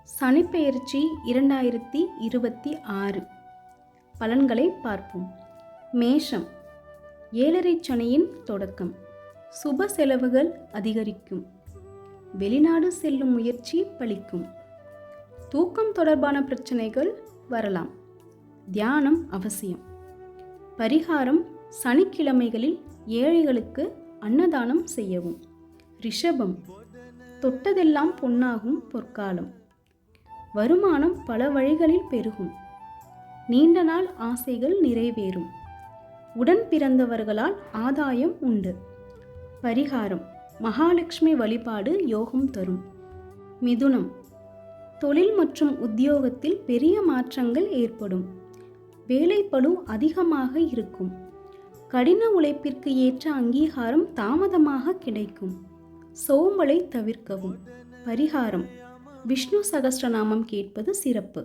சனிப்பெயர்ச்சி 2026 பலன்களை பார்ப்போம். மேஷம், 7.5 சனியின் தொடக்கம். சுப செலவுகள் அதிகரிக்கும். வெளிநாடு செல்லும் முயற்சி பலிக்கும். தூக்கம் தொடர்பான பிரச்சனைகள் வரலாம். தியானம் அவசியம். பரிகாரம், சனிக்கிழமைகளில் ஏழைகளுக்கு அன்னதானம் செய்யவும். ரிஷபம், தொட்டதெல்லாம் பொன்னாகும் பொற்காலம். வருமானம் பல வழிகளில் பெருகும். நீண்ட நாள் ஆசைகள் நிறைவேறும். உடன் பிறந்தவர்களால் ஆதாயம் உண்டு. பரிகாரம், மகாலட்சுமி வழிபாடு யோகம் தரும். மிதுனம், தொழில் மற்றும் உத்தியோகத்தில் பெரிய மாற்றங்கள் ஏற்படும். வேலைப்பளு அதிகமாக இருக்கும். கடின உழைப்பிற்கு ஏற்ற அங்கீகாரம் தாமதமாக கிடைக்கும். சோம்பலை தவிர்க்கவும். பரிகாரம், விஷ்ணு சகஸ்ரநாமம் கேட்பது சிறப்பு.